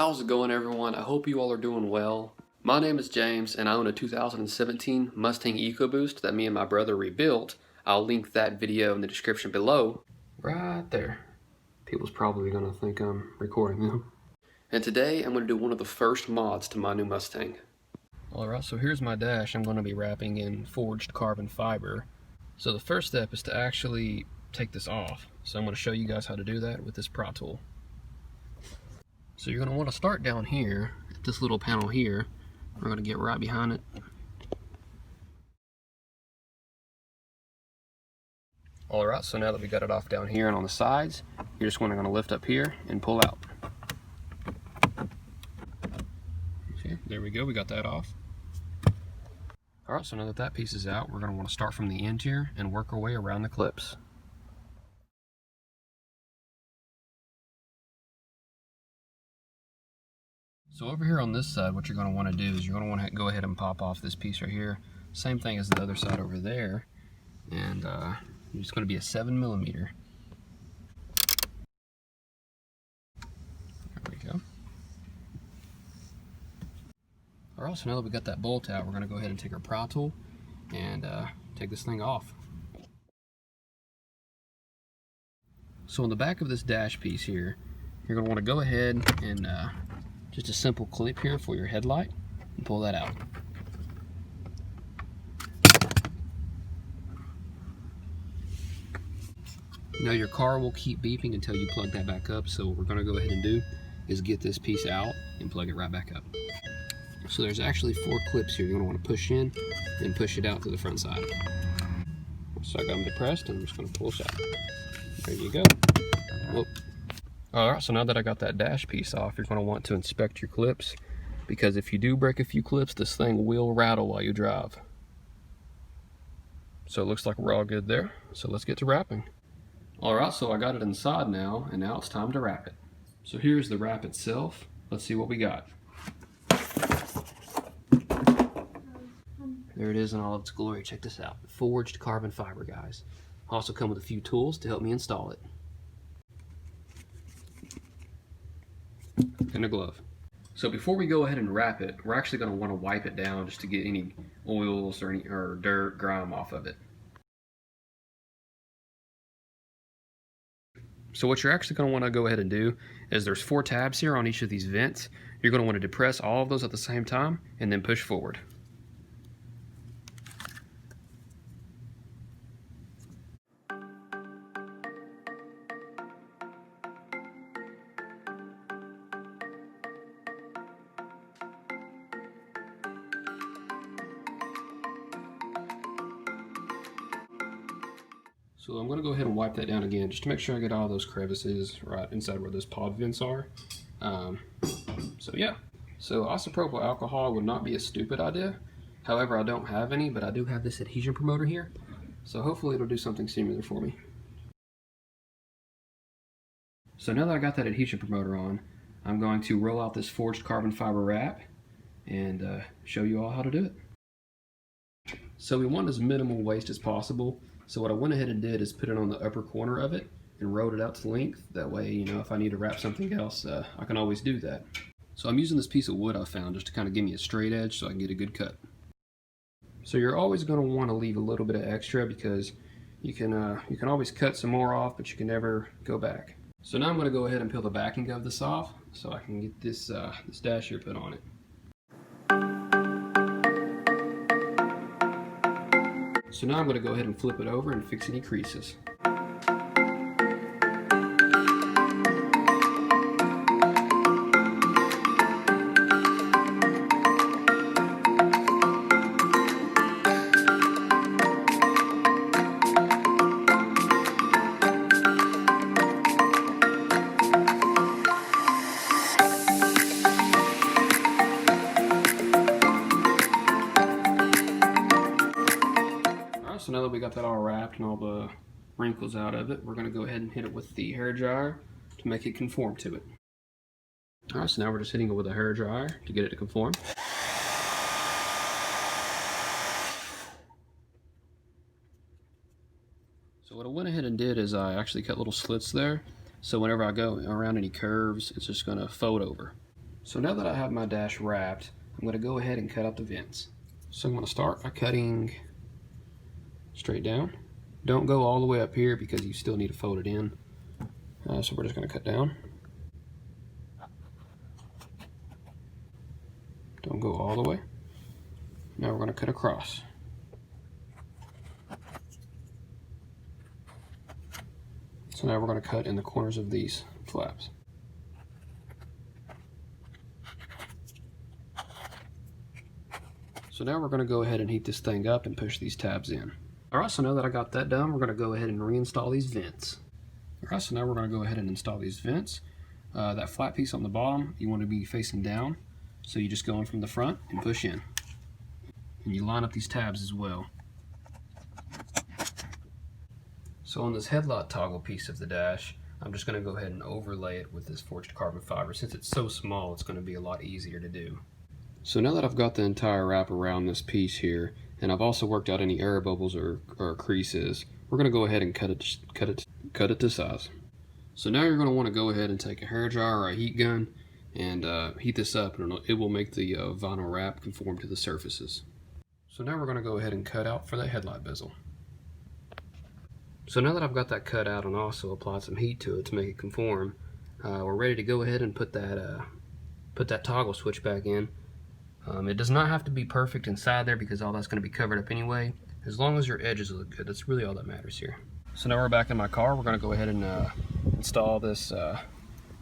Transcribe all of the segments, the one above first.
How's it going, everyone? I hope you all are doing well. My name is James and I own a 2017 Mustang EcoBoost that me and my brother rebuilt. I'll link that video in the description below. Right there. People's probably gonna think I'm recording them. And today I'm gonna do one of the first mods to my new Mustang. Alright, so here's my dash. I'm gonna be wrapping in forged carbon fiber. So the first step is to actually take this off. So I'm gonna show you guys how to do that with this pry tool. So you're going to want to start down here, at this little panel here. We're going to get right behind it. Alright, so now that we got it off down here and on the sides, you're just going to lift up here and pull out. Okay, there we go, we got that off. Alright, so now that that piece is out, we're going to want to start from the end here and work our way around the clips. So over here on this side, what you're going to want to do is you're going to want to go ahead and pop off this piece right here. Same thing as the other side over there. And it's going to be a 7mm. There we go. Alright, so now that we got that bolt out, we're going to go ahead and take our pry tool and take this thing off. So on the back of this dash piece here, you're going to want to go ahead and just a simple clip here for your headlight and pull that out. Now your car will keep beeping until you plug that back up, so what we're going to go ahead and do is get this piece out and plug it right back up. So there's actually 4 clips here you're going to want to push in and push it out to the front side. So I got them depressed and I'm just going to pull this out. There you go. Whoop. Alright, so now that I got that dash piece off, you're going to want to inspect your clips, because if you do break a few clips, this thing will rattle while you drive. So it looks like we're all good there, so let's get to wrapping. Alright, so I got it inside now, and now it's time to wrap it. So here's the wrap itself. Let's see what we got. There it is in all its glory. Check this out. Forged carbon fiber, guys. Also come with a few tools to help me install it. And a glove. So before we go ahead and wrap it, we're actually going to want to wipe it down just to get any oils or dirt, grime off of it. So what you're actually going to want to go ahead and do is there's 4 tabs here on each of these vents. You're going to want to depress all of those at the same time and then push forward. So I'm going to go ahead and wipe that down again just to make sure I get all those crevices right inside where those pod vents are. So yeah, so isopropyl alcohol would not be a stupid idea. However, I don't have any, but I do have this adhesion promoter here. So hopefully it'll do something similar for me. So now that I got that adhesion promoter on, I'm going to roll out this forged carbon fiber wrap and show you all how to do it. So we want as minimal waste as possible. So what I went ahead and did is put it on the upper corner of it and wrote it out to length. That way, you know, if I need to wrap something else, I can always do that. So I'm using this piece of wood I found just to kind of give me a straight edge so I can get a good cut. So you're always going to want to leave a little bit of extra because you can always cut some more off, but you can never go back. So now I'm going to go ahead and peel the backing of this off so I can get this dash here put on it. So now I'm going to go ahead and flip it over and fix any creases. So now that we got that all wrapped and all the wrinkles out of it, we're going to go ahead and hit it with the hair dryer to make it conform to it. Alright, so now we're just hitting it with a hair dryer to get it to conform. So what I went ahead and did is I actually cut little slits there, so whenever I go around any curves, it's just going to fold over. So now that I have my dash wrapped, I'm going to go ahead and cut out the vents. So I'm going to start by cutting straight down. Don't go all the way up here because you still need to fold it in. So we're just going to cut down. Don't go all the way. Now we're going to cut across. So now we're going to cut in the corners of these flaps. So now we're going to go ahead and heat this thing up and push these tabs in. Alright, so now that I got that done, we're going to go ahead and reinstall these vents. Alright, so now we're going to go ahead and install these vents. That flat piece on the bottom, you want to be facing down. So you just go in from the front and push in. And you line up these tabs as well. So on this headlight toggle piece of the dash, I'm just going to go ahead and overlay it with this forged carbon fiber. Since it's so small, it's going to be a lot easier to do. So now that I've got the entire wrap around this piece here, and I've also worked out any air bubbles or creases, we're going to go ahead and cut it to size. So now you're going to want to go ahead and take a hair dryer or a heat gun and heat this up, and it will make the vinyl wrap conform to the surfaces. So now we're going to go ahead and cut out for that headlight bezel. So now that I've got that cut out and also applied some heat to it to make it conform, we're ready to go ahead and put that toggle switch back in. It does not have to be perfect inside there because all that's going to be covered up anyway. As long as your edges look good, that's really all that matters here. So now we're back in my car. We're going to go ahead and install this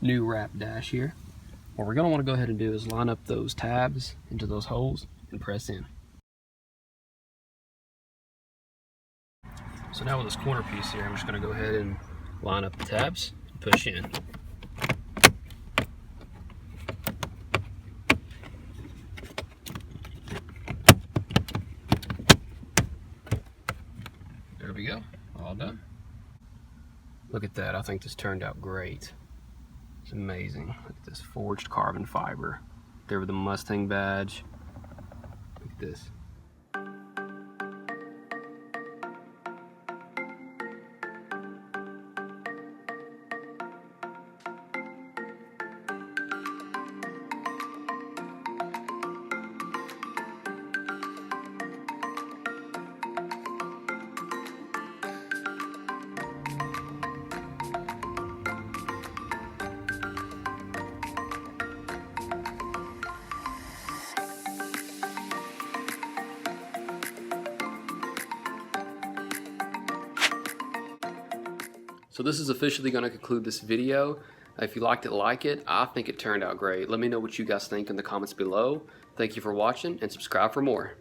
new wrap dash here. What we're going to want to go ahead and do is line up those tabs into those holes and press in. So now with this corner piece here, I'm just going to go ahead and line up the tabs and push in. There we go, all done. Look at that, I think this turned out great. It's amazing. Look at this forged carbon fiber. There with the Mustang badge. Look at this. So this is officially going to conclude this video. If you liked it, like it. I think it turned out great. Let me know what you guys think in the comments below. Thank you for watching and subscribe for more.